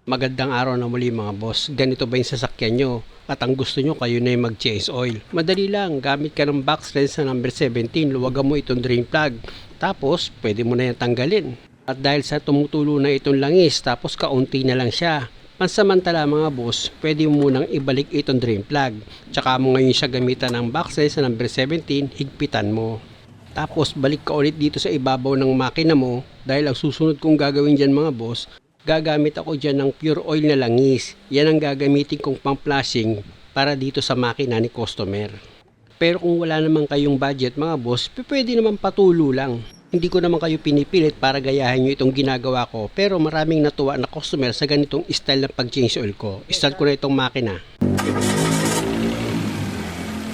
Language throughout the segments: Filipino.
Magandang araw na muli mga boss. Ganito ba yung sasakyan nyo? At ang gusto nyo kayo na yung mag-change oil. Madali lang, gamit ka ng box wrench na number 17, luwagan mo itong drain plug. Tapos, pwede mo na yung tanggalin. At dahil sa tumutulo na itong langis, tapos kaunti na lang siya. Pansamantala mga boss, pwede mo munang ibalik itong drain plug. Tsaka mo ngayon siya gamitan ng box wrench na number 17, higpitan mo. Tapos balik ka ulit dito sa ibabaw ng makina mo dahil ang susunod kong gagawin dyan mga boss, gagamit ako dyan ng pure oil na langis. Yan ang gagamitin kong pang-flashing para dito sa makina ni customer. Pero kung wala naman kayong budget mga boss, pwede naman patulo lang. Hindi ko naman kayo pinipilit para gayahin nyo itong ginagawa ko, pero maraming natuwa na customer sa ganitong style ng pag-change oil ko. Start ko na itong makina.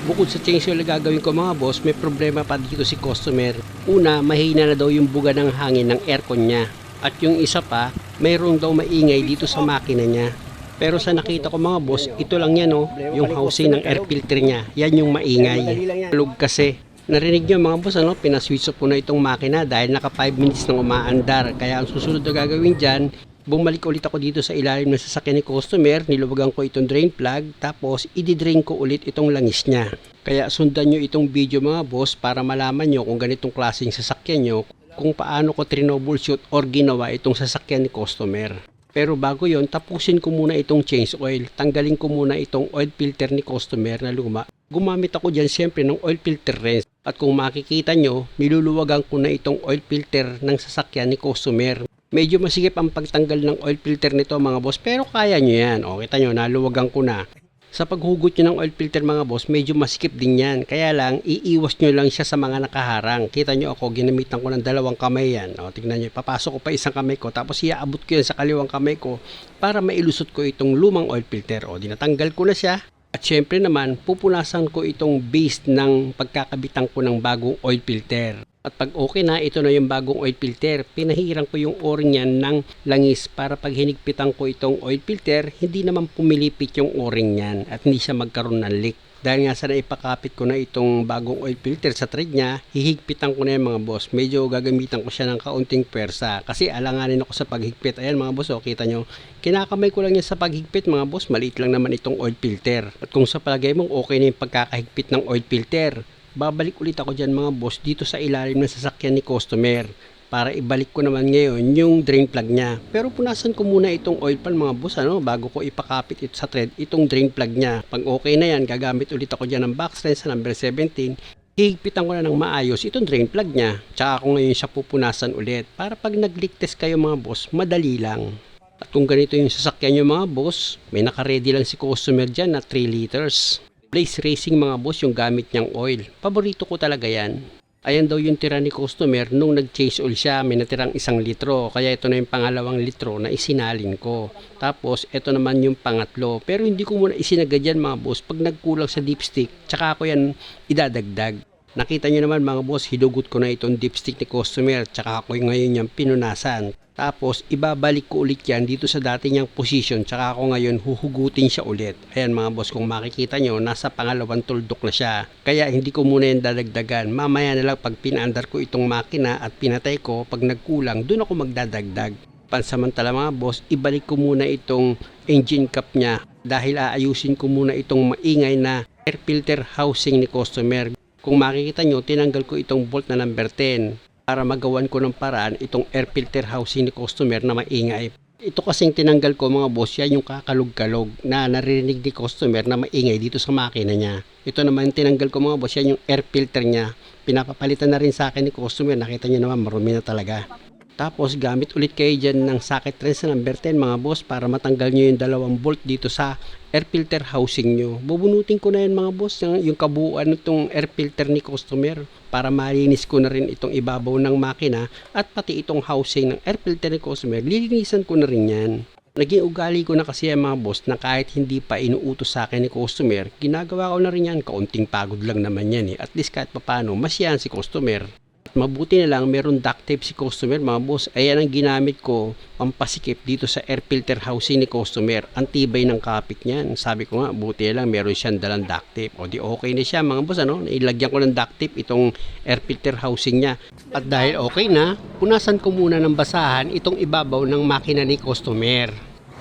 Bukod sa change oil na gagawin ko mga boss, may problema pa dito si customer. Una, mahina na daw yung buga ng hangin ng aircon niya. At yung isa pa, mayroong daw maingay dito sa makina niya. Pero sa nakita ko mga boss, ito lang yan yung housing ng air filter niya. Yan yung maingay. Lug kasi. Narinig nyo mga boss, pinaswitch off ko na itong makina dahil naka 5 minutes nang umaandar. Kaya ang susunod na gagawin dyan, bumalik ulit ako dito sa ilalim ng sasakyan ni customer, niluwagan ko itong drain plug, tapos i-drain ko ulit itong langis niya. Kaya sundan nyo itong video mga boss para malaman nyo kung ganitong klaseng sasakyan nyo, kung paano ko troubleshoot or ginawa itong sasakyan ni customer. Pero bago yon, tapusin ko muna itong change oil. Tanggalin ko muna itong oil filter ni customer na luma. Gumamit ako dyan siyempre ng oil filter wrench. At kung makikita nyo, niluluwagan ko na itong oil filter ng sasakyan ni customer. Medyo masigip ang pagtanggal ng oil filter nito mga boss, pero kaya nyo yan. O, kita nyo, naluwagan ko na. Sa paghugot nyo ng oil filter mga boss, medyo masikip din yan. Kaya lang, iiwas nyo lang siya sa mga nakaharang. Kita nyo ako, ginamitan ko ng 2 kamay yan. O, tignan nyo, papasok ko pa isang kamay ko, tapos iaabot ko yan sa kaliwang kamay ko para mailusot ko itong lumang oil filter. O, dinatanggal ko na siya. At syempre naman, pupunasan ko itong base ng pagkakabitan ko ng bagong oil filter. At pag okay na, ito na yung bagong oil filter. Pinahiran ko yung o-ring yan ng langis para pag hinigpitan ko itong oil filter, hindi naman pumilipit yung o-ring yan at hindi siya magkaroon ng leak. Dahil nga sa naipakapit ko na itong bagong oil filter sa thread niya, hihigpitan ko na yan mga boss. Medyo gagamitan ko siya ng kaunting pwersa kasi alanganin ako sa paghigpit. Ayan mga boss, kita nyo. Kinakamay ko lang yan sa paghigpit mga boss. Maliit lang naman itong oil filter. At kung sa palagay mong okay na yung pagkakahigpit ng oil filter, babalik ulit ako dyan mga boss dito sa ilalim ng sasakyan ni customer para ibalik ko naman ngayon yung drain plug niya. Pero punasan ko muna itong oil pan mga boss bago ko ipakapit ito sa thread itong drain plug niya. Pag okay na yan, gagamit ulit ako dyan ng box wrench sa number 17. Hihigpitan ko na ng maayos itong drain plug niya. Tsaka ako ngayon siya pupunasan ulit para pag nag-leak test kayo mga boss, madali lang. At kung ganito yung sasakyan nyo mga boss, may naka-ready lang si customer dyan na 3 liters. Blaze Racing mga boss yung gamit niyang oil. Paborito ko talaga yan. Ayan daw yung tira ni customer nung nag-change oil siya. May natirang 1 litro. Kaya ito na yung pangalawang litro na isinalin ko. Tapos ito naman yung pangatlo. Pero hindi ko muna isinagad yan mga boss. Pag nagkulang sa dipstick, tsaka ako yan idadagdag. Nakita nyo naman mga boss, hinugot ko na itong dipstick ni customer. Tsaka ako ngayon yung pinunasan. Tapos, ibabalik ko ulit yan dito sa dati niyang position. Tsaka ako ngayon, huhugutin siya ulit. Ayan mga boss, kung makikita nyo, nasa pangalawang tuldok na siya. Kaya hindi ko muna yan dadagdagan. Mamaya na lang pag pinaandar ko itong makina at pinatay ko, pag nagkulang, dun ako magdadagdag. Pansamantala mga boss, ibalik ko muna itong engine cap niya. Dahil aayusin ko muna itong maingay na air filter housing ni customer. Kung makikita nyo, tinanggal ko itong bolt na number 10. Para magawan ko ng paraan itong air filter housing ni customer na maingay. Ito kasing tinanggal ko mga boss, yan yung kakalog-kalog na naririnig ni customer na maingay dito sa makina niya. Ito naman tinanggal ko mga boss, yan yung air filter niya. Pinapapalitan na rin sa akin ni customer, nakita niyo naman marumi na talaga. Tapos gamit ulit kayo dyan ng socket wrench sa number 10 mga boss para matanggal nyo yung 2 bolt dito sa air filter housing nyo. Bubunutin ko na yan mga boss yung kabuuan nitong air filter ni customer para malinis ko na rin itong ibabaw ng makina at pati itong housing ng air filter ni customer. Lilinisan ko na rin yan. Naging ugali ko na kasi yan mga boss na kahit hindi pa inuutos sa akin ni customer, ginagawa ko na rin yan. Kaunting pagod lang naman yan At least kahit papano, masyahan si customer. Mabuti na lang meron duct tape si customer mga boss. Ayan ang ginamit ko pampasikip dito sa air filter housing ni customer. Ang tibay ng kapit niyan. Sabi ko nga buti na lang meron siyang dalang duct tape. O di okay na siya mga boss Nailagyan ko ng duct tape itong air filter housing niya. At dahil okay na, punasan ko muna ng basahan itong ibabaw ng makina ni customer.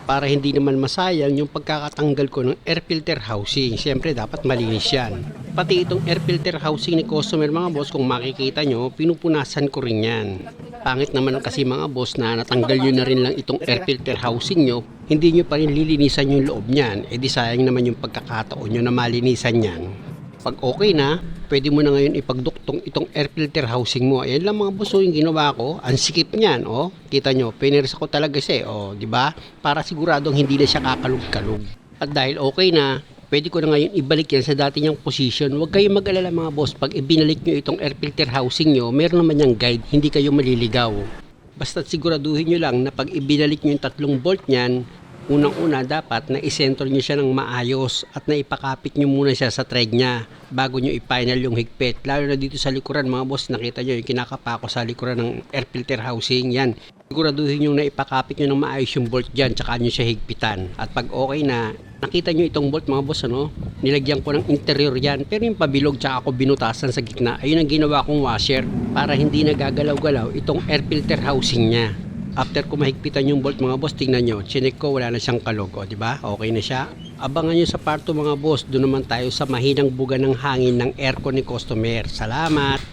para hindi naman masayang yung pagkakatanggal ko ng air filter housing. Siyempre dapat malinis yan. Pati itong air filter housing ni customer mga boss, kung makikita nyo, pinupunasan ko rin yan. Pangit naman kasi mga boss na natanggal nyo na rin lang itong air filter housing nyo, hindi nyo pa rin lilinisan yung loob nyan. E di sayang naman yung pagkakataon nyo na malinisan yan. Pag okay na, pwede mo na ngayon ipagduktong itong air filter housing mo. Ayan lang mga boss, yung ginawa ko. Ang sikip niyan, oh. Kita nyo, pinirsa ko talaga siya, oh, di ba? Para siguradong hindi na siya kakalog-kalog. At dahil okay na, pwede ko na ngayon ibalik yan sa dati niyang position. Huwag kayong mag-alala mga boss, pag ibinalik nyo itong air filter housing nyo, meron naman yung guide, hindi kayo maliligaw. Basta't siguraduhin nyo lang na pag ibinalik nyo yung 3 bolt niyan, unang-una dapat na isentro nyo siya ng maayos at na ipakapit nyo muna siya sa thread niya bago nyo i-final yung higpit. Lalo na dito sa likuran mga boss, nakita nyo yung kinakapa ko sa likuran ng air filter housing. Yan, siguraduhin nyo na ipakapit nyo ng maayos yung bolt dyan, tsaka nyo siya higpitan. At pag okay na, nakita nyo itong bolt mga boss, ano, nilagyan ko ng interior yan, pero yung pabilog tsaka ako binutasan sa gitna. Ayun ang ginawa kong washer para hindi nagagalaw-galaw itong air filter housing niya. After ko mahigpitan yung bolt mga boss, tingnan nyo, chinek ko, wala na siyang kalog, o diba? Okay na siya. Abangan nyo sa part 2 mga boss, doon naman tayo sa mahinang buga ng hangin ng aircon ni customer. Salamat!